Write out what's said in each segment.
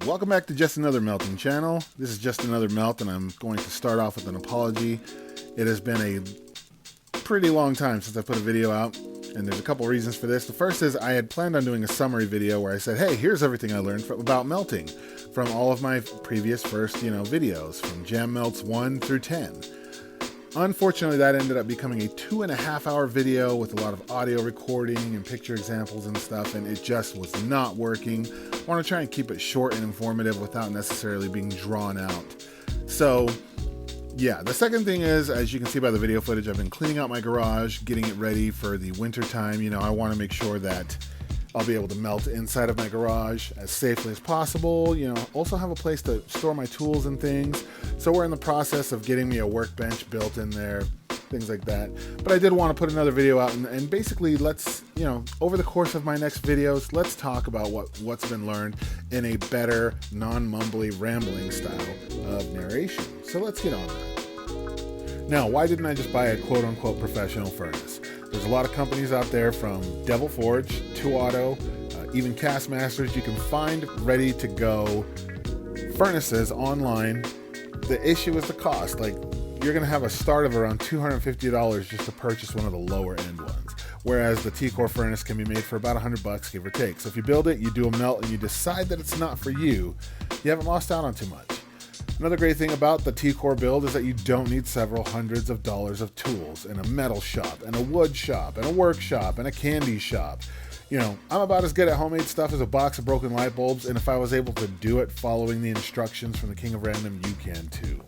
Welcome back to Just Another Melting channel. This is Just Another Melt, and I'm going to start off with an apology. It has been a pretty long time since I put a video out, and there's a couple reasons for this. The first is I had planned on doing a summary video where I said, hey, here's everything I learned about melting from all of my previous videos, from J.A.M melts 1 through 10. Unfortunately, that ended up becoming a 2.5-hour video with a lot of audio recording and picture examples and stuff, and it just was not working. I want to try and keep it short and informative without necessarily being drawn out. So, yeah, the second thing is, as you can see by the video footage, I've been cleaning out my garage, getting it ready for the winter time. You know, I want to make sure that I'll be able to melt inside of my garage as safely as possible. You know, also have a place to store my tools and things. So we're in the process of getting me a workbench built in there, things like that. But I did want to put another video out and basically let's, you know, over the course of my next videos, let's talk about what's been learned in a better, non-mumbly, rambling style of narration. So let's get on that. Now, why didn't I just buy a quote-unquote professional furnace? There's a lot of companies out there, from Devil Forge, 2 Auto, even Castmasters. You can find ready-to-go furnaces online. The issue is the cost. Like, you're going to have a start of around $250 just to purchase one of the lower-end ones, whereas the T-Core furnace can be made for about $100, give or take. So if you build it, you do a melt, and you decide that it's not for you, you haven't lost out on too much. Another great thing about the T-Core build is that you don't need several hundreds of dollars of tools and a metal shop and a wood shop and a workshop and a candy shop. You know, I'm about as good at homemade stuff as a box of broken light bulbs, and if I was able to do it following the instructions from the King of Random, you can too.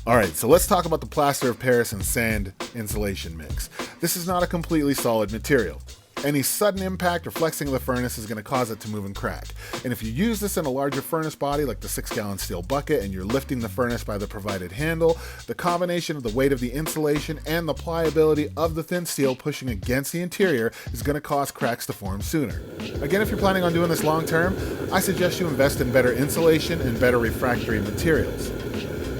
Alright, so let's talk about the plaster of Paris and sand insulation mix. This is not a completely solid material. Any sudden impact or flexing of the furnace is going to cause it to move and crack. And if you use this in a larger furnace body like the 6-gallon steel bucket and you're lifting the furnace by the provided handle, the combination of the weight of the insulation and the pliability of the thin steel pushing against the interior is going to cause cracks to form sooner. Again, if you're planning on doing this long term, I suggest you invest in better insulation and better refractory materials.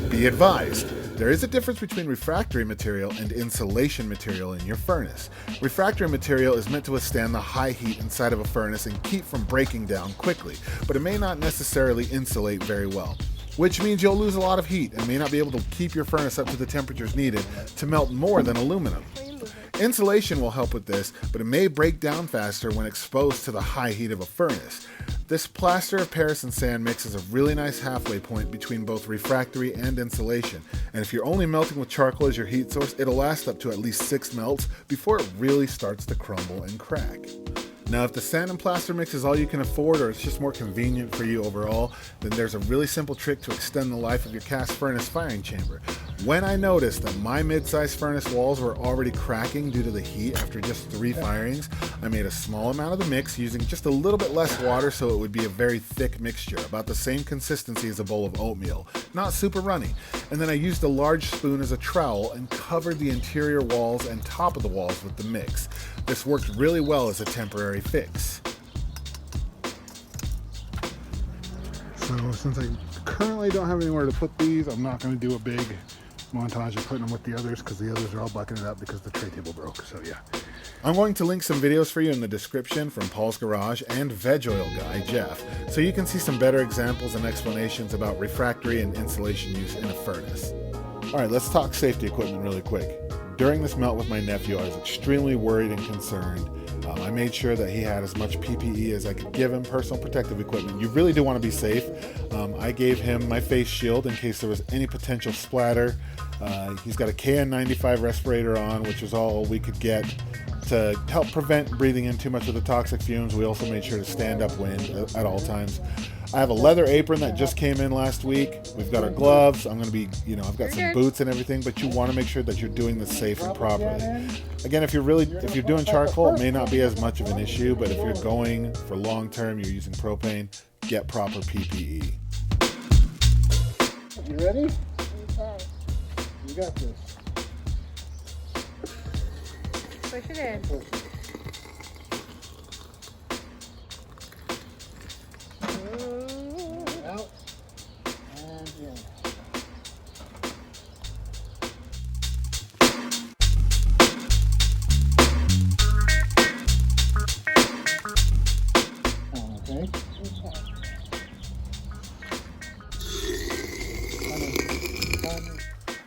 Be advised, there is a difference between refractory material and insulation material in your furnace. Refractory material is meant to withstand the high heat inside of a furnace and keep from breaking down quickly, but it may not necessarily insulate very well, which means you'll lose a lot of heat and may not be able to keep your furnace up to the temperatures needed to melt more than aluminum. Insulation will help with this, but it may break down faster when exposed to the high heat of a furnace. This plaster of Paris and sand mix is a really nice halfway point between both refractory and insulation, and if you're only melting with charcoal as your heat source, it'll last up to at least 6 melts before it really starts to crumble and crack. Now, if the sand and plaster mix is all you can afford, or it's just more convenient for you overall, then there's a really simple trick to extend the life of your cast furnace firing chamber. When I noticed that my mid-sized furnace walls were already cracking due to the heat after just 3 firings, I made a small amount of the mix using just a little bit less water so it would be a very thick mixture, about the same consistency as a bowl of oatmeal, not super runny. And then I used a large spoon as a trowel and covered the interior walls and top of the walls with the mix. This worked really well as a temporary fix. So since I currently don't have anywhere to put these, I'm not going to do a big montage of putting them with the others because the others are all bucketed up because the tray table broke. So yeah. I'm going to link some videos for you in the description from Paul's Garage and VegOilGuy, Jeff, so you can see some better examples and explanations about refractory and insulation use in a furnace. Alright, let's talk safety equipment really quick. During this melt with my nephew, I was extremely worried and concerned. I made sure that he had as much PPE as I could give him, personal protective equipment. You really do want to be safe. I gave him my face shield in case there was any potential splatter. He's got a KN95 respirator on, which is all we could get to help prevent breathing in too much of the toxic fumes. We also made sure to stand upwind at all times. I have a leather apron that just came in last week. We've got our gloves. I'm going to be, I've got some boots and everything, but you want to make sure that you're doing this safe and properly. Again, if you're doing charcoal, it may not be as much of an issue, but if you're going for long term, you're using propane, get proper PPE. You ready? You got this. Push it in. Out and in. Okay.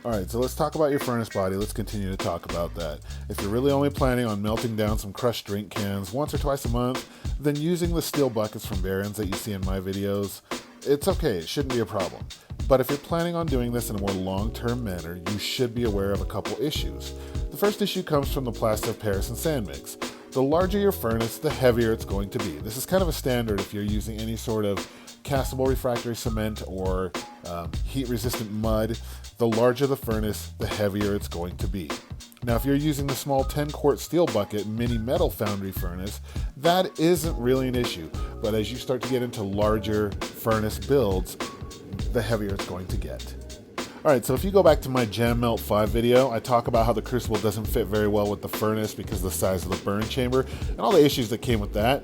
Alright, so let's talk about your furnace body. Let's continue to talk about that. If you're really only planning on melting down some crushed drink cans once or twice a month, then using the steel buckets from Barron's that you see in my videos, it's okay, it shouldn't be a problem. But if you're planning on doing this in a more long-term manner, you should be aware of a couple issues. The first issue comes from the plaster of Paris and sand mix. The larger your furnace, the heavier it's going to be. This is kind of a standard if you're using any sort of castable refractory cement or heat-resistant mud. The larger the furnace, the heavier it's going to be. Now, if you're using the small 10-quart steel bucket mini metal foundry furnace, that isn't really an issue. But as you start to get into larger furnace builds, the heavier it's going to get. Alright, so if you go back to my J.A.M. Melt 5 video, I talk about how the crucible doesn't fit very well with the furnace because of the size of the burn chamber and all the issues that came with that.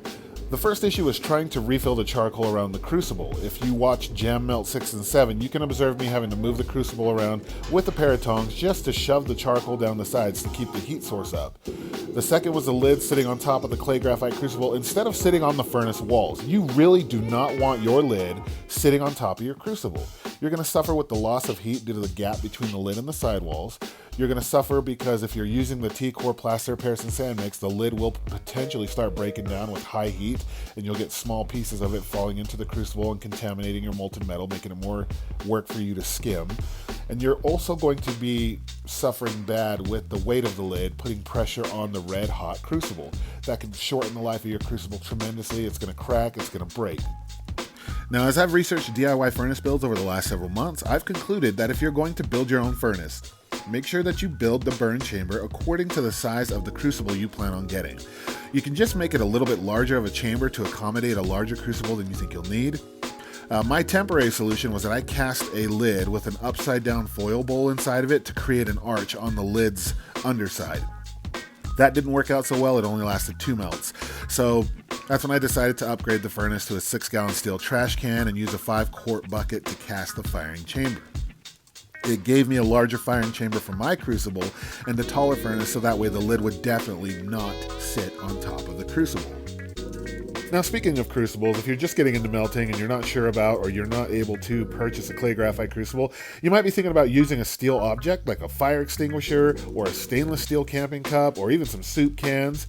The first issue was trying to refill the charcoal around the crucible. If you watch J.A.M. Melt 6 and 7, you can observe me having to move the crucible around with a pair of tongs just to shove the charcoal down the sides to keep the heat source up. The second was the lid sitting on top of the clay graphite crucible instead of sitting on the furnace walls. You really do not want your lid sitting on top of your crucible. You're going to suffer with the loss of heat due to the gap between the lid and the sidewalls. You're going to suffer because if you're using the T-core plaster Paris and sand mix, the lid will potentially start breaking down with high heat, and you'll get small pieces of it falling into the crucible and contaminating your molten metal, making it more work for you to skim. And you're also going to be suffering bad with the weight of the lid, putting pressure on the red hot crucible. That can shorten the life of your crucible tremendously. It's going to crack, it's going to break. Now, as I've researched DIY furnace builds over the last several months, I've concluded that if you're going to build your own furnace, make sure that you build the burn chamber according to the size of the crucible you plan on getting. You can just make it a little bit larger of a chamber to accommodate a larger crucible than you think you'll need. My temporary solution was that I cast a lid with an upside down foil bowl inside of it to create an arch on the lid's underside. That didn't work out so well, it only lasted 2 melts. So that's when I decided to upgrade the furnace to a 6-gallon steel trash can and use a 5-quart bucket to cast the firing chamber. It gave me a larger firing chamber for my crucible and a taller furnace, so that way the lid would definitely not sit on top of the crucible. Now, speaking of crucibles, if you're just getting into melting and you're not sure about or you're not able to purchase a clay graphite crucible, you might be thinking about using a steel object like a fire extinguisher or a stainless steel camping cup or even some soup cans.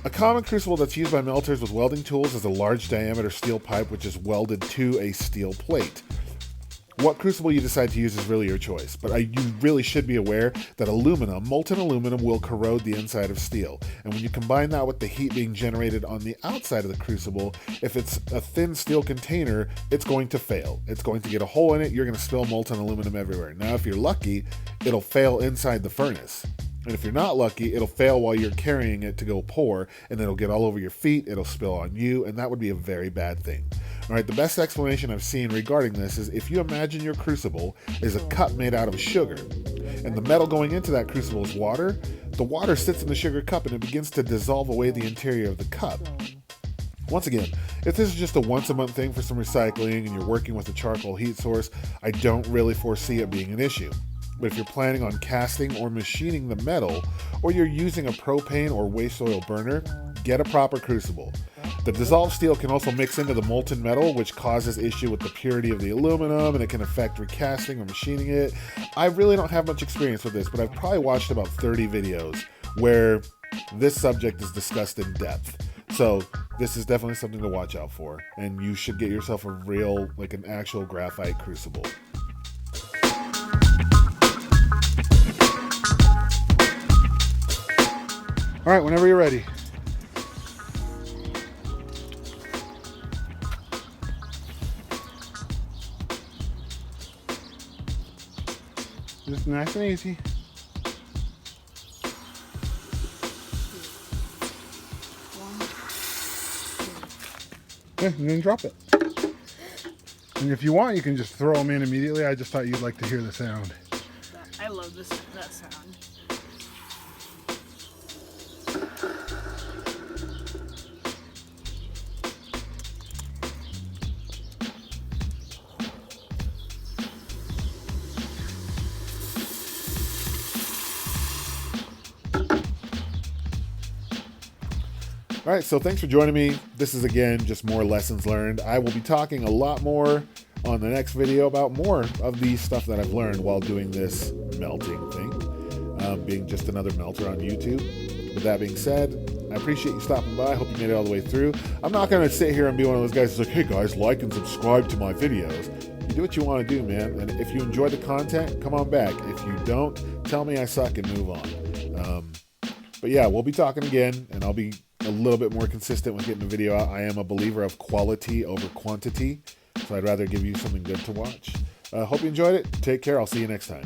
A common crucible that's used by melters with welding tools is a large diameter steel pipe which is welded to a steel plate. What crucible you decide to use is really your choice, but you really should be aware that molten aluminum will corrode the inside of steel. And when you combine that with the heat being generated on the outside of the crucible, if it's a thin steel container, it's going to fail. It's going to get a hole in it, you're going to spill molten aluminum everywhere. Now, if you're lucky, it'll fail inside the furnace. And if you're not lucky, it'll fail while you're carrying it to go pour, and it'll get all over your feet, it'll spill on you, and that would be a very bad thing. All right, the best explanation I've seen regarding this is if you imagine your crucible is a cup made out of sugar, and the metal going into that crucible is water, the water sits in the sugar cup and it begins to dissolve away the interior of the cup. Once again, if this is just a once-a-month thing for some recycling and you're working with a charcoal heat source, I don't really foresee it being an issue. But if you're planning on casting or machining the metal, or you're using a propane or waste oil burner, get a proper crucible. The dissolved steel can also mix into the molten metal, which causes issue with the purity of the aluminum, and it can affect recasting or machining it. I really don't have much experience with this, but I've probably watched about 30 videos where this subject is discussed in depth. So this is definitely something to watch out for, and you should get yourself a real, like an actual graphite crucible. All right, whenever you're ready. Just nice and easy. Yeah, and then drop it. And if you want, you can just throw them in immediately. I just thought you'd like to hear the sound. I love that sound. All right, so thanks for joining me. This is, again, just more lessons learned. I will be talking a lot more on the next video about more of the stuff that I've learned while doing this melting thing, being just another melter on YouTube. With that being said, I appreciate you stopping by. I hope you made it all the way through. I'm not going to sit here and be one of those guys who's like, hey guys, like and subscribe to my videos. You do what you want to do, man. And if you enjoy the content, come on back. If you don't, tell me I suck and move on. But yeah, we'll be talking again, and I'll be a little bit more consistent with getting the video out. I am a believer of quality over quantity, so I'd rather give you something good to watch. Hope you enjoyed it. Take care. I'll see you next time.